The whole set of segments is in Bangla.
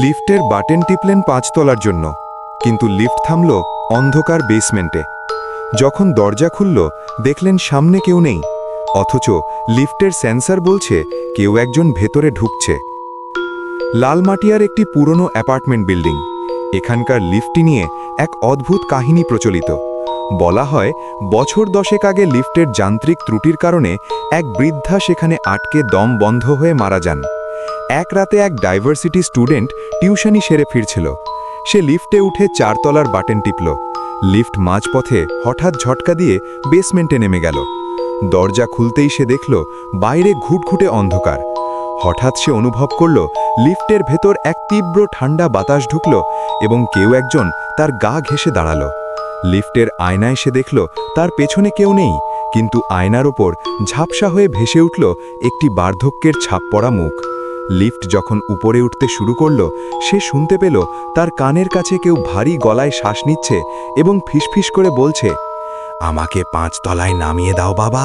লিফটের বাটন টিপলেন ৫ তলার জন্য, কিন্তু লিফট থামল অন্ধকার বেসমেন্টে। যখন দরজা খুলল দেখলেন সামনে কেউ নেই, অথচ লিফটের সেন্সর বলছে কেউ একজন ভেতরে ঢুকছে। লালমাটিয়ার একটি পুরনো অ্যাপার্টমেন্ট বিল্ডিং। এখানকার লিফটটি নিয়ে এক অদ্ভুত কাহিনী প্রচলিত। বলা হয় বছর 10 আগে লিফটের যান্ত্রিক ত্রুটির কারণে এক বৃদ্ধা সেখানে আটকে দম বন্ধ হয়ে মারা যান। এক রাতে এক ডাইভার্সিটি স্টুডেন্ট টিউশনি সেরে ফিরছিল। সে লিফটে উঠে 4 তলার বাটন টিপল। লিফট মাঝপথে হঠাৎ ঝটকা দিয়ে বেসমেন্টে নেমে গেল। দরজা খুলতেই সে দেখল বাইরে ঘুটঘুটে অন্ধকার। হঠাৎ সে অনুভব করল লিফটের ভেতর এক তীব্র ঠান্ডা বাতাস ঢুকল এবং কেউ একজন তার গা ঘেঁষে দাঁড়াল। লিফটের আয়নায় সে দেখল তার পেছনে কেউ নেই, কিন্তু আয়নার ওপর ঝাপসা হয়ে ভেসে উঠল একটি বার্ধক্যের ছাপ পড়া মুখ। লিফট যখন উপরে উঠতে শুরু করল সে শুনতে পেল তার কানের কাছে কেউ ভারী গলায় শ্বাস নিচ্ছে এবং ফিসফিস করে বলছে, আমাকে 5 তলায় নামিয়ে দাও বাবা।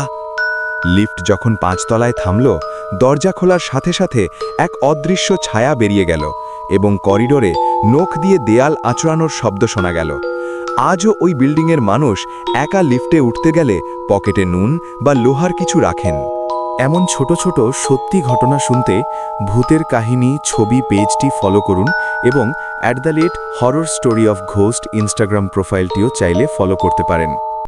লিফট যখন 5 তলায় থামল, দরজা খোলার সাথে সাথে এক অদৃশ্য ছায়া বেরিয়ে গেল এবং করিডোরে নখ দিয়ে দেয়াল আঁচড়ানোর শব্দ শোনা গেল। আজও ওই বিল্ডিংয়ের মানুষ একা লিফটে উঠতে গেলে পকেটে নুন বা লোহার কিছু রাখেন। এমন ছোট ছোট সত্যি ঘটনা শুনতে ভূতের কাহিনী ছবি পেজটি ফলো করুন এবং @horror story of ghost Instagram প্রোফাইলটিও চাইলে ফলো করতে পারেন।